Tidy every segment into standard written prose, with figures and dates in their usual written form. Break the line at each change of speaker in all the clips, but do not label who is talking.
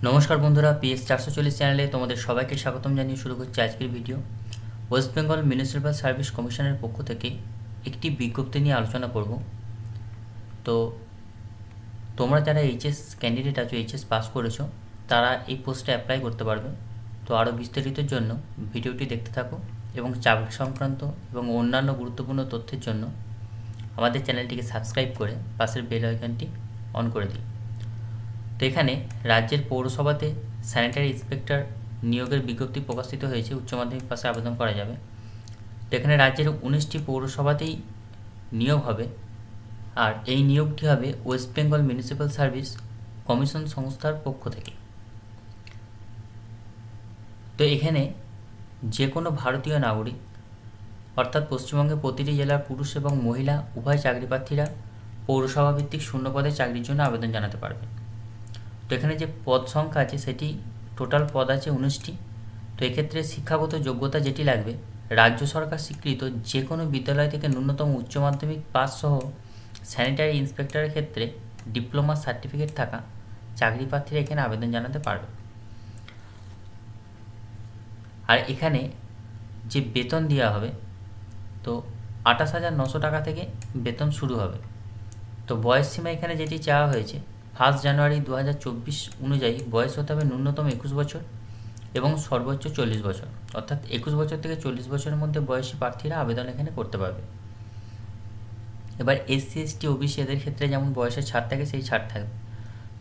নমস্কার বন্ধুরা, পিএস 440 চ্যানেলে তোমাদের সবাইকে স্বাগতম জানিয়ে শুরু করছি আজকের video. West Bengal municipal service কমিশনের পক্ষ থেকে একটি বিজ্ঞপ্তি নিয়ে আলোচনা করব। তো তোমরা যারা এইচএস ক্যান্ডিডেট আছো, এইচএস পাস করেছো, তারা এই পোস্টে অ্যাপ্লাই করতে পারবে। তো আরও বিস্তারিতের জন্য ভিডিওটি দেখতে থাকো এবং চাকরি সংক্রান্ত এবং অন্যান্য গুরুত্বপূর্ণ তথ্যের জন্য আমাদের চ্যানেলটিকে সাবস্ক্রাইব করে পাশের বেল আইকনটি অন করে দিই। তো এখানে রাজ্যের পৌরসভাতে স্যানিটারি ইন্সপেক্টর নিয়োগের বিজ্ঞপ্তি প্রকাশিত হয়েছে। উচ্চ মাধ্যমিক পাশে আবেদন করা যাবে। তো এখানে রাজ্যের 19টি পৌরসভাতেই নিয়োগ হবে, আর এই নিয়োগটি হবে West Bengal municipal service commission সংস্থার পক্ষ থেকে। তো এখানে যে কোনো ভারতীয় নাগরিক অর্থাৎ পশ্চিমবঙ্গের প্রতিটি জেলার পুরুষ এবং মহিলা উভয় চাকরি প্রার্থীরা পৌরসভা ভিত্তিক শূন্যপদে চাকরির জন্য আবেদন জানাতে পারবে। তো এখানে যে পদ সংখ্যা আছে সেটি টোটাল পদ আছে 19টি। তো এক্ষেত্রে শিক্ষাগত যোগ্যতা যেটি লাগবে, রাজ্য সরকার স্বীকৃত যে কোনো বিদ্যালয় থেকে ন্যূনতম উচ্চ মাধ্যমিক পাস সহ স্যানিটারি ইন্সপেক্টরের ক্ষেত্রে ডিপ্লোমা সার্টিফিকেট থাকা চাকরি প্রার্থীরা এখানে আবেদন জানাতে পারবে। আর এখানে যে বেতন দেওয়া হবে, তো 28,900 টাকা থেকে বেতন শুরু হবে। তো বয়স সীমা এখানে যেটি চাওয়া হয়েছে, 1 জানুয়ারি 2024 অনুযায়ী বয়স হতে হবে ন্যূনতম 21 বছর এবং সর্বোচ্চ 40 বছর, অর্থাৎ 21 বছর থেকে 40 বছরের মধ্যে বয়সী প্রার্থীরা আবেদন এখানে করতে পারবে। এবার এসসি এসটি ওবিসি এদের ক্ষেত্রে যেমন বয়সের ছাড় থাকে সেই ছাড় থাকবে।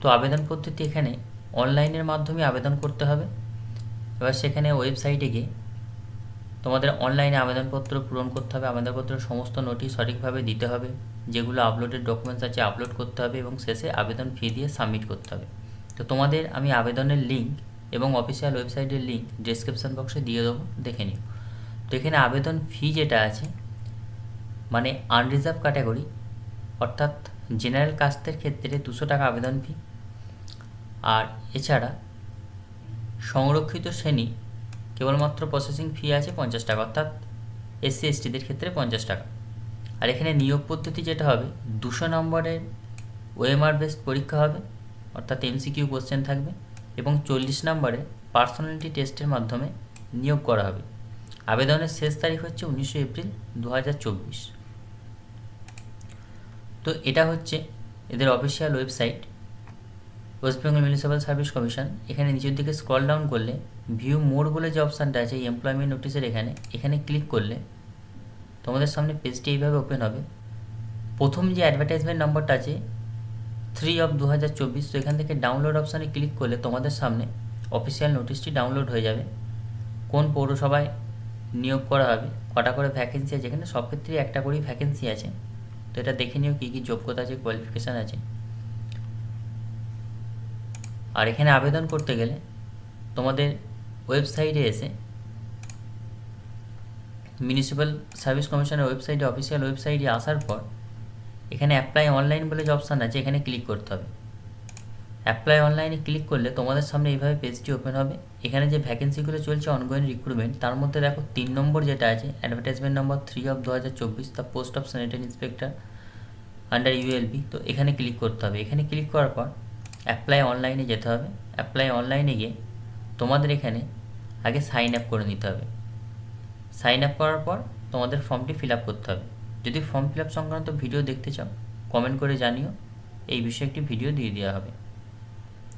তো আবেদন পদ্ধতি এখানে অনলাইনের মাধ্যমে আবেদন করতে হবে। এবার সেখানে ওয়েবসাইটে গিয়ে তোমাদের অনলাইনে আবেদনপত্র পূরণ করতে হবে। আবেদনপত্রের সমস্ত নোটিশ সঠিকভাবে দিতে হবে, যেগুলো আপলোডেড ডকুমেন্টস আছে আপলোড করতে হবে এবং শেষে আবেদন ফি দিয়ে সাবমিট করতে হবে। তো তোমাদের আমি আবেদনের লিঙ্ক এবং অফিসিয়াল ওয়েবসাইটের লিঙ্ক ডেসক্রিপশন বক্সে দিয়ে দেবো, দেখে নিও। তো এখানে আবেদন ফি যেটা আছে, মানে আনরিজার্ভ ক্যাটাগরি অর্থাৎ জেনারেল কাস্টের ক্ষেত্রে 200 টাকা আবেদন ফি, আর এছাড়া সংরক্ষিত শ্রেণী কেবলমাত্র প্রসেসিং ফি আছে 50 টাকা, অর্থাৎ এসসি এসটিদের ক্ষেত্রে 50 টাকা। আর এখানে নিয়োগ পদ্ধতি যেটা হবে, 200 নম্বরের ওএমআর বেসড পরীক্ষা হবে, অর্থাৎ এমসিকিউ কোশ্চেন থাকবে, এবং 40 নম্বরের পার্সোনালিটি টেস্টের মাধ্যমে নিয়োগ করা হবে। আবেদনের শেষ তারিখ হচ্ছে 19 এপ্রিল 2024। তো এটা হচ্ছে এদের official website West Bengal municipal service commission. এখানে নিচের দিকে স্ক্রল ডাউন করলে ভিউ মোর বলে যে অপশানটা আছে এই এমপ্লয়মেন্ট নোটিসের, এখানে ক্লিক করলে তোমাদের সামনে পেজটি এইভাবে ওপেন হবে। প্রথম যে অ্যাডভার্টাইজমেন্ট নাম্বারটা আছে 3/2024, তো এখান থেকে ডাউনলোড অপশানে ক্লিক করলে তোমাদের সামনে অফিসিয়াল নোটিশটি ডাউনলোড হয়ে যাবে। কোন পৌরসভায় নিয়োগ করা হবে, কটা করে ভ্যাকেন্সি আছে, এখানে সব ক্ষেত্রেই একটা করেই ভ্যাকেন্সি আছে। তো এটা দেখে নিও কী কী যোগ্যতা আছে, কোয়ালিফিকেশান আছে। আর এখানে আবেদন করতে গেলে তোমাদের ওয়েবসাইটে এসে মিউনিসিপ্যাল সার্ভিস কমিশনের ওয়েবসাইটে অফিসিয়াল ওয়েবসাইটে আসার পর এখানে অ্যাপ্লাই অনলাইন বলে যে অপশান আছে এখানে ক্লিক করতে হবে। অ্যাপ্লাই অনলাইনে ক্লিক করলে তোমাদের সামনে এইভাবে পেজটি ওপেন হবে। এখানে যে ভ্যাকেন্সিগুলো চলছে অনগোয়িং রিক্রুটমেন্ট, তার মধ্যে দেখো 3 নম্বর যেটা আছে advertisement number 3/2024, the post of sanitary inspector under ULB. তো এখানে ক্লিক করতে হবে। এখানে ক্লিক করার পর অ্যাপ্লাই অনলাইনে যেতে হবে। অ্যাপ্লাই অনলাইনে গিয়ে তোমাদের এখানে আগে সাইন আপ করে নিতে হবে। সাইন আপ করার পর তোমাদের ফর্মটি ফিল আপ করতে হবে। যদি ফর্ম ফিল আপ সংক্রান্ত ভিডিও দেখতে চাও কমেন্ট করে জানিও, এই বিষয়ে একটি ভিডিও দিয়ে দেওয়া হবে।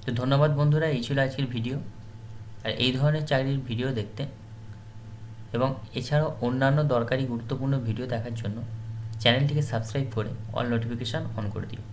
তো ধন্যবাদ বন্ধুরা, এই ছিল আজকের ভিডিও। আর এই ধরনের চাকরির ভিডিও দেখতে এবং এছাড়াও অন্যান্য দরকারি গুরুত্বপূর্ণ ভিডিও দেখার জন্য চ্যানেলটিকে সাবস্ক্রাইব করে অল নোটিফিকেশান অন করে দিও।